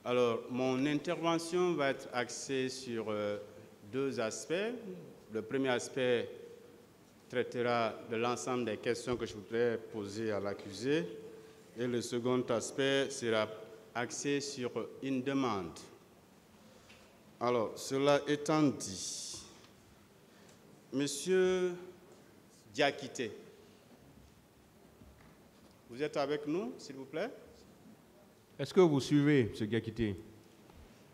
Alors, mon intervention va être axée sur deux aspects. Le premier aspect traitera de l'ensemble des questions que je voudrais poser à l'accusé. Et le second aspect sera axé sur une demande. Alors, cela étant dit, Monsieur Diakité, vous êtes avec nous, s'il vous plaît? Est-ce que vous suivez, M. Diakité?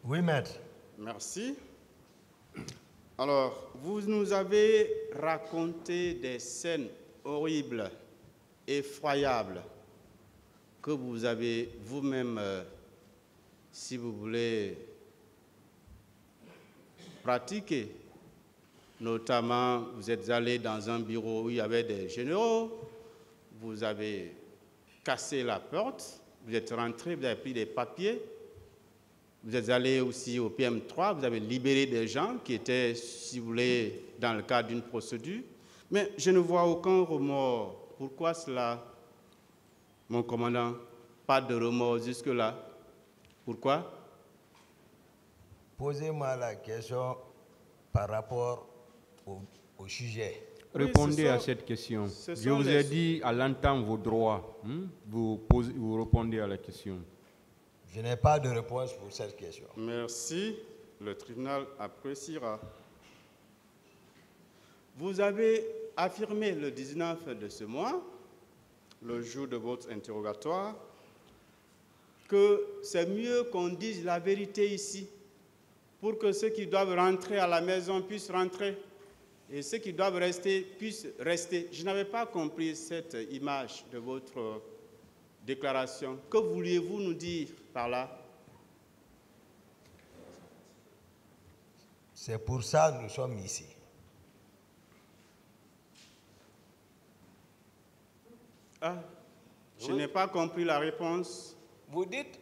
Oui, maître. Merci. Alors, vous nous avez raconté des scènes horribles, effroyables, que vous avez vous-même, si vous voulez, pratiquées. Notamment, vous êtes allé dans un bureau où il y avait des généraux, vous avez cassé la porte, vous êtes rentré, vous avez pris des papiers, vous êtes allé aussi au PM3, vous avez libéré des gens qui étaient, si vous voulez, dans le cadre d'une procédure. Mais je ne vois aucun remords. Pourquoi cela, mon commandant? Pas de remords jusque-là. Pourquoi? Posez-moi la question par rapport au sujet. Répondez à cette question. Je vous ai dit à l'entendre vos droits. Vous répondez à la question. Je n'ai pas de réponse pour cette question. Merci. Le tribunal appréciera. Vous avez affirmé le 19 de ce mois, le jour de votre interrogatoire, que c'est mieux qu'on dise la vérité ici pour que ceux qui doivent rentrer à la maison puissent rentrer et ceux qui doivent rester puissent rester. Je n'avais pas compris cette image de votre déclaration. Que vouliez-vous nous dire par là? C'est pour ça que nous sommes ici. Ah, je n'ai pas compris la réponse. Vous dites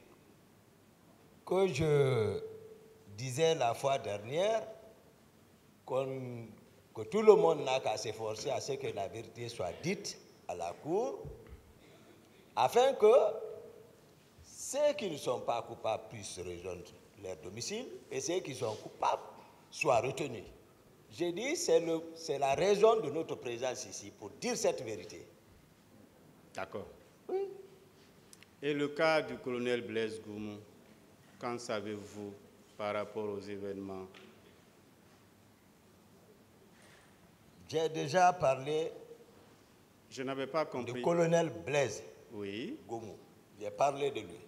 que je disais la fois dernière que tout le monde n'a qu'à s'efforcer à ce que la vérité soit dite à la cour, afin que ceux qui ne sont pas coupables puissent rejoindre leur domicile et ceux qui sont coupables soient retenus. J'ai dit c'est la raison de notre présence ici, pour dire cette vérité. D'accord. Oui. Et le cas du colonel Blaise Goumou, qu'en savez-vous par rapport aux événements? J'ai déjà parlé Je n'avais pas compris. du colonel Blaise Goumou. J'ai parlé de lui.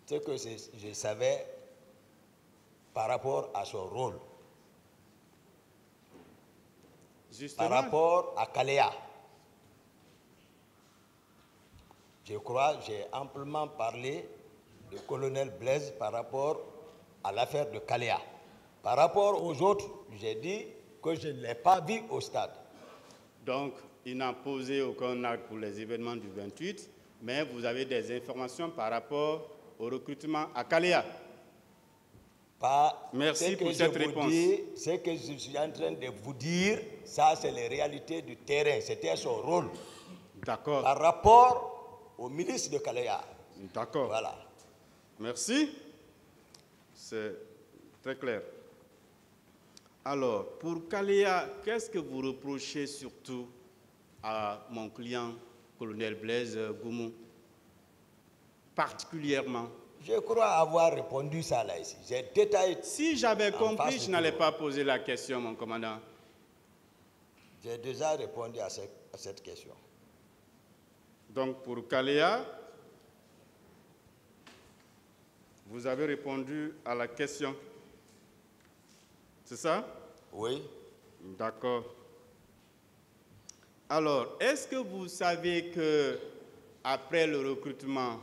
Ce que je savais par rapport à son rôle. Justement. Par rapport à Kaléa. Je crois que j'ai amplement parlé du colonel Blaise par rapport à l'affaire de Kaléa. Par rapport aux autres, j'ai dit que je ne l'ai pas vu au stade. Donc, il n'a posé aucun acte pour les événements du 28, mais vous avez des informations par rapport au recrutement à Kaléa. Merci pour cette réponse. Ce que je suis en train de vous dire, ça c'est les réalités du terrain. C'était son rôle. D'accord. Par rapport au ministre de Kaléa. D'accord. Voilà. Merci. C'est très clair. Alors, pour Kaléa, qu'est-ce que vous reprochez surtout à mon client, colonel Blaise Goumou, particulièrement? Je crois avoir répondu ça là ici. J'ai détaillé. Si j'avais compris, je n'allais pas poser la question, mon commandant. J'ai déjà répondu à cette question. Donc, pour Kaléa, vous avez répondu à la question. C'est ça? Oui. D'accord. Alors, est-ce que vous savez que après le recrutement,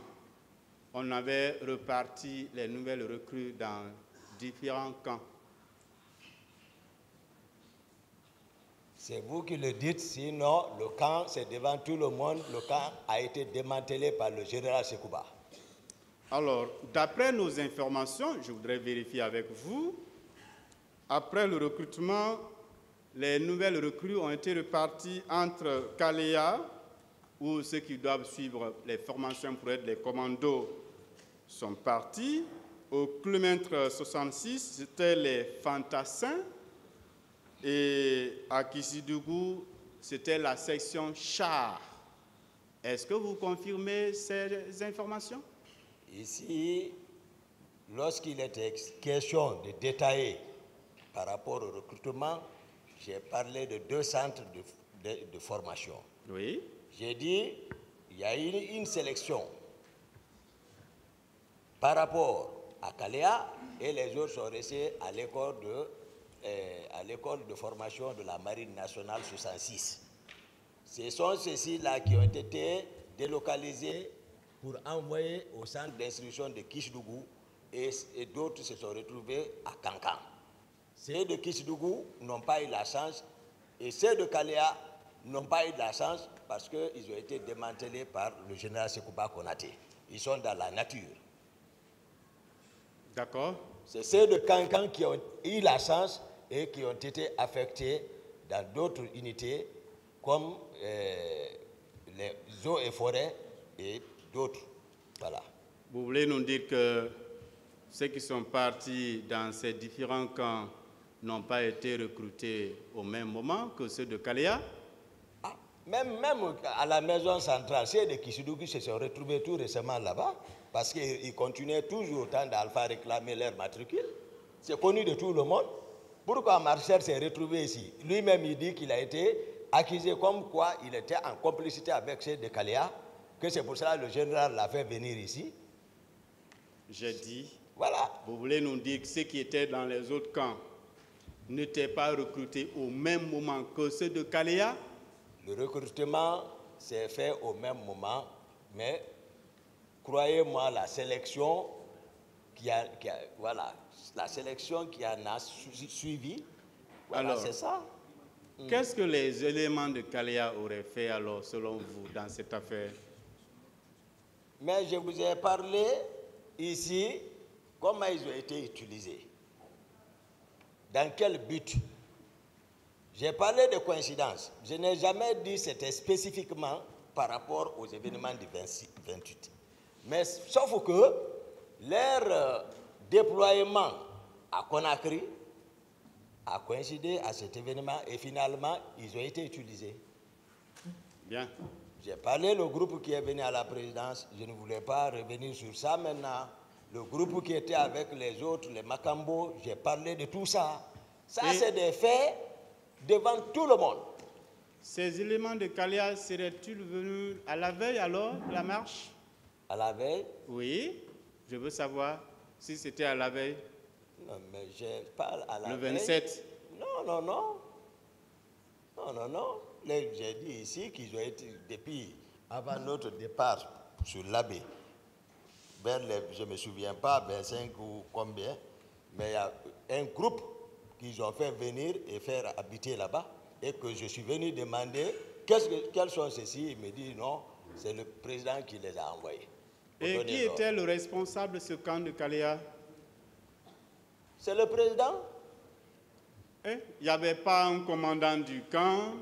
on avait reparti les nouvelles recrues dans différents camps? C'est vous qui le dites, sinon le camp, c'est devant tout le monde, le camp a été démantelé par le général Sekouba. Alors, d'après nos informations, je voudrais vérifier avec vous, après le recrutement, les nouvelles recrues ont été reparties entre Kaléa, où ceux qui doivent suivre les formations pour être les commandos sont partis. Au kilomètre 66, c'était les fantassins. Et à Kissidougou, c'était la section char. Est-ce que vous confirmez ces informations? Ici, lorsqu'il était question de détailler par rapport au recrutement, j'ai parlé de 2 centres de formation. Oui. J'ai dit il y a eu une sélection par rapport à Kalea et les autres sont restés à l'école de formation de la Marine nationale 66. Ce sont ceux-ci-là qui ont été délocalisés pour envoyer au centre d'instruction de Kissidougou et d'autres se sont retrouvés à Kankan. Ceux de Kissidougou n'ont pas eu la chance et ceux de Kalea n'ont pas eu la chance parce qu'ils ont été démantelés par le général Sekouba Konaté. Ils sont dans la nature. D'accord. C'est ceux de Kankan qui ont eu la chance et qui ont été affectés dans d'autres unités comme les eaux et forêts et d'autres. Voilà. Vous voulez nous dire que ceux qui sont partis dans ces différents camps n'ont pas été recrutés au même moment que ceux de Kalea? Même à la maison centrale, ceux de Kissidougou se sont retrouvés tout récemment là-bas parce qu'ils continuaient toujours autant d'Alpha réclamer leur matricule. C'est connu de tout le monde. Pourquoi Marcel s'est retrouvé ici? Lui-même, il dit qu'il a été accusé comme quoi il était en complicité avec ceux de Kalea, que c'est pour cela que le général l'a fait venir ici. J'ai dit, voilà. Vous voulez nous dire que ceux qui étaient dans les autres camps n'étaient pas recrutés au même moment que ceux de Kalea? Le recrutement s'est fait au même moment, mais croyez-moi, la sélection la sélection qui en a suivi, voilà, c'est ça. Qu'est-ce que les éléments de Kalea auraient fait alors, selon vous, dans cette affaire? Mais je vous ai parlé ici comment ils ont été utilisés. Dans quel but? J'ai parlé de coïncidence. Je n'ai jamais dit que c'était spécifiquement par rapport aux événements du 28. Mais sauf que leur déploiement à Conakry a coïncidé à cet événement et finalement, ils ont été utilisés. Bien. J'ai parlé le groupe qui est venu à la présidence. Je ne voulais pas revenir sur ça maintenant. Le groupe qui était avec les autres, les Makambo, j'ai parlé de tout ça. Ça, c'est des faits devant tout le monde. Ces éléments de Kalea seraient-ils venus à la veille alors de la marche? À la veille? Oui, je veux savoir si c'était à la veille. Non, mais je parle à la veille. Le 27? Non. J'ai dit ici qu'ils ont été, depuis avant notre départ sur l'abbé, je ne me souviens pas, 25 ou combien, mais il y a un groupe qu'ils ont fait venir et faire habiter là-bas, et que je suis venu demander quels sont ceux-ci. Il me dit non, c'est le président qui les a envoyés. Et qui était le responsable de ce camp de Kalea? C'est le président. Il n'y avait pas un commandant du camp?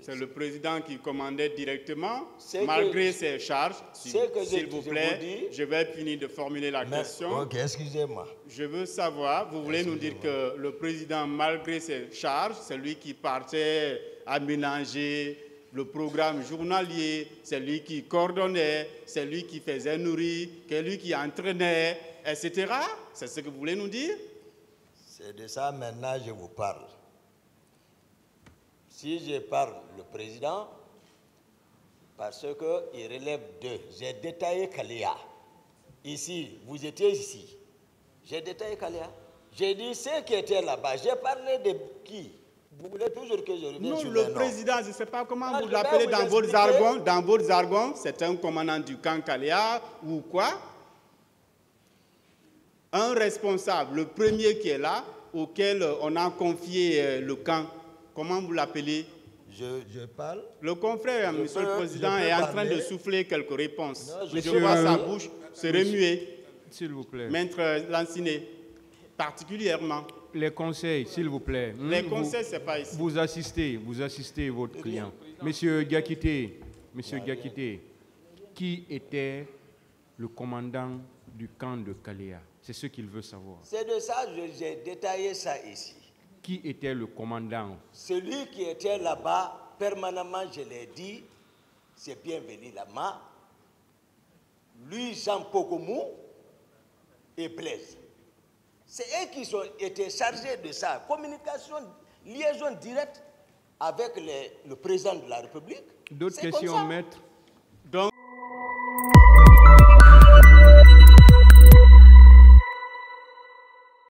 C'est le président qui commandait directement, malgré ses charges. S'il vous plaît, je vais finir de formuler la question. Ok, excusez-moi. Je veux savoir, vous voulez nous dire que le président, malgré ses charges, c'est lui qui partait à mélanger le programme journalier, c'est lui qui coordonnait, c'est lui qui faisait nourrir, c'est lui qui entraînait, etc. C'est ce que vous voulez nous dire? C'est de ça maintenant je vous parle. Si je parle le président, parce qu'il relève d'eux, j'ai détaillé Kalea. Ici, vous étiez ici. J'ai détaillé Kalea. J'ai dit ceux qui étaient là-bas. J'ai parlé de qui? Vous voulez toujours que je revienne sur le président, je ne sais pas comment vous l'appelez dans votre jargon. Dans votre jargon, c'est un commandant du camp Kalea ou quoi? Un responsable, le premier qui est là, auquel on a confié le camp. Comment vous l'appelez? Je parle. Le confrère, monsieur le président, est en train de souffler quelques réponses. Je vois sa bouche se remuer. S'il vous plaît. Maître Lanciné, particulièrement. Les conseils, s'il vous plaît. Les conseils, ce n'est pas ici. Vous assistez votre client. Monsieur Diakité, qui était le commandant du camp de Kaléa? C'est ce qu'il veut savoir. C'est de ça que j'ai détaillé ça ici. Qui était le commandant? Celui qui était là-bas permanemment, je l'ai dit, c'est bienvenu là-bas. Lui, Jean Pogomou et Blaise. C'est eux qui ont été chargés de ça. Communication, liaison directe avec le président de la République. D'autres questions, maître?